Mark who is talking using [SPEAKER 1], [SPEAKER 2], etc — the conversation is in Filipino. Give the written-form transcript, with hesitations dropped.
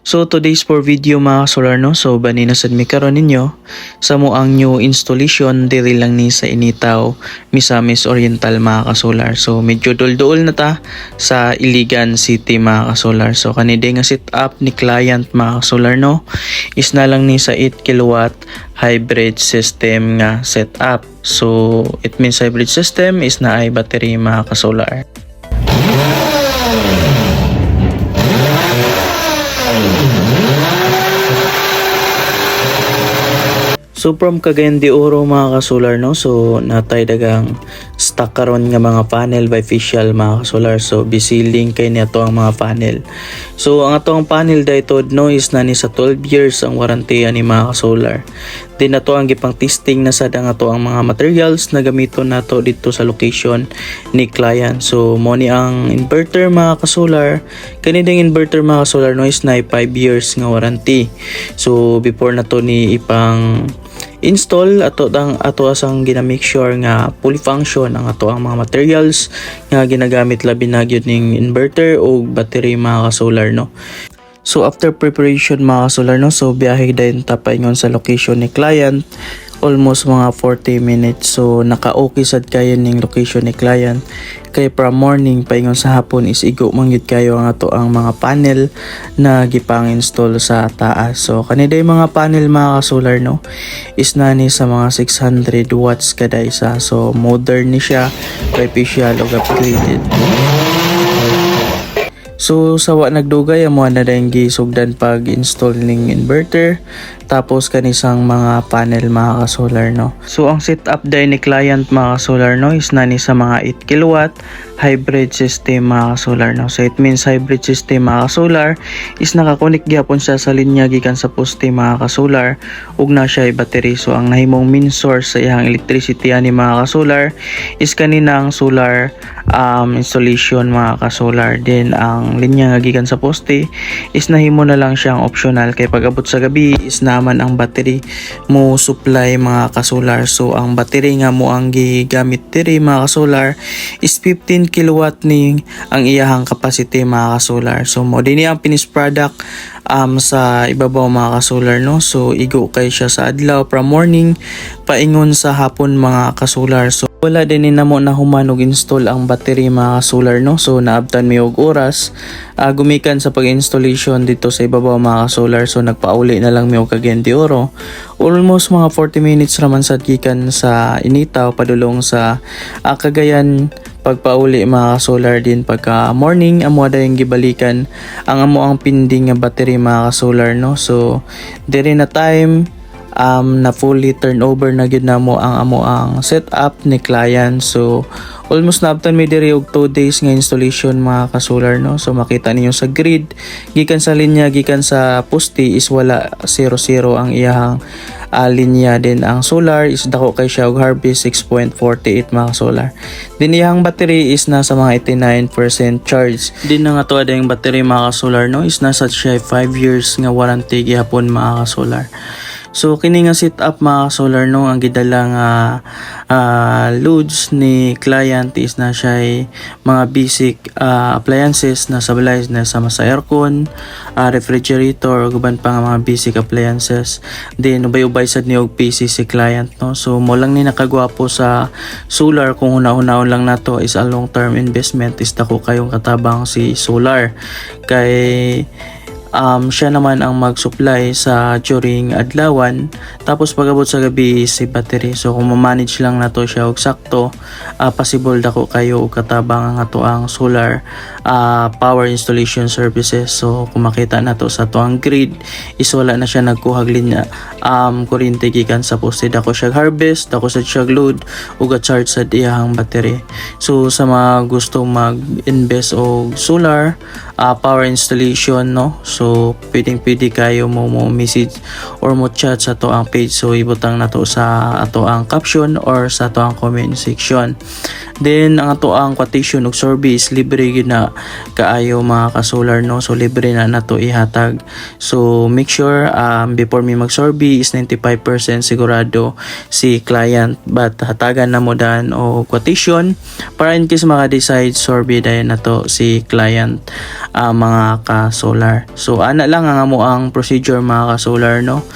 [SPEAKER 1] So today's for video mga solar no. So bani na sad mi karon ninyo sa mo ang new installation diri lang ni sa Initaw, Misamis Oriental mga kasolar. So medyo dul-duol na ta sa Iligan City mga kasolar. So kanidi nga setup ni client mga kasolar no is na lang ni sa 8 kilowatt hybrid system nga setup. So it means hybrid system is na ay battery mga kasolar. So from Cagayan de Oro mga kasolar no, so natay dagang stock karon nga mga panel by official mga kasolar. So bisiling kay niya ang mga panel. So ang atong panel daytod no is na ni sa 12 years ang warranty ni mga kasolar. Din nato ang gipang testing na sad ang ato ang mga materials na gamiton nato dito sa location ni client. So mo ni ang inverter mga kasolar. Kani ding inverter mga kasolar no is na 5 years nga warranty. So before nato ni ipang install ato asang ginamake sure nga fully function ang ato ang mga materials nga ginagamit labi na gyud ning inverter o battery mga kasolar no. So after preparation mga kasolar no, so biyahe din ta paingon sa location ni client almost mga 40 minutes. So naka-okay sad kayo ning location ni client. Kay from morning paingon sa hapon is igo mangyud kayo ang ato ang mga panel na gipang install sa taas. So kaniday mga panel mga kasolar no is nani sa mga 600 watts kada isa. So modern ni siya, official ug upgraded. So sawa nagdugay amo na dayang gisugdan pag install ning inverter tapos kanisang mga panel mga kasolar no. So ang setup day ni client mga kasolar no is nani sa mga 8 kilowatt hybrid system mga kasolar no. So it means hybrid system mga kasolar is nakakonek gyapon siya sa linya gikan sa poste mga kasolar ug na siya battery. So ang nahimong main source sa iyang electricity ani mga kasolar is kaninang solar installation mga kasolar. Then ang linya nga gikan sa poste is nahimo na lang siyang optional kay pag abot sa gabi is naman ang battery mo supply mga kasolar. So ang battery nga mo ang gigamit diri mga kasolar is 15 kilowatt ni ang iyahang capacity mga kasolar. So mo dinhi ang finished product sa ibabaw mga kasolar no. So igo kay siya sa adlaw from morning paingon sa hapon mga kasolar. So wala din ni namo na humanog install ang battery mga solar no. So naabtan mi og oras gumikan sa pag-installation dito sa ibabaw mga solar. So nagpauli na lang mi og Cagayan de Oro. Almost mga 40 minutes raman sad gikan sa Initaw padulong sa Cagayan pagpauli mga solar. Din pagka morning amo dayang gibalikan ang amo ang pending nga battery mga solar no. So diri na time na fully turnover na gyud namo ang amo ang setup ni client. So almost naabtan mi diri og 2 days nga installation mga kasolar no. So makita ninyo sa grid gikan sa linya gikan sa poste is wala 0 ang iyahang linya. Din ang solar is dako kay siya og Harvest 6.48 mga solar. Din iyang battery is nasa mga 89% charge. Din nga to adayang battery mga solar no is nasa siya 5 years nga warranty gihapon mga solar. So kini nga setup mga solar no ang gidala nga loads ni client is na siya mga basic appliances na sablay na sama sa aircon, refrigerator ug uban pa nga mga basic appliances. Then ubay-ubay sad ni og PC si client no. So mo lang ni nakagwapo sa solar kung una-unaon lang nato is a long term investment is dako kayong katabang si solar kay siya naman ang mag-supply sa during adlawan tapos pag-abot sa gabi si battery. So kung ma-manage lang nato siya og sakto possible dako kayo og katabang ang ato ang solar power installation services. So kung makita nato sa ato ang grid is wala na siya nagkuhag linya kuryente gikan sa poste. Dako siya harvest, dako sa siya load ug charge sa iyang battery. So sa mga gusto mag-invest og solar power installation no. So pwede kayo mo message or mo chat sa to ang page. So ibutang nato sa ato ang caption or sa to ang comment section. Then ang ato ang quotation ug service libre gyud na kaayo mga ka-solar no. So libre na nato ihatag. So make sure before mi mag-survey is 95% sigurado si client but hatagan na mo dan o quotation para in case maka-decide survey dayon nato si client. mga ka-solar. So ana lang ang amo ang procedure mga ka-solar no.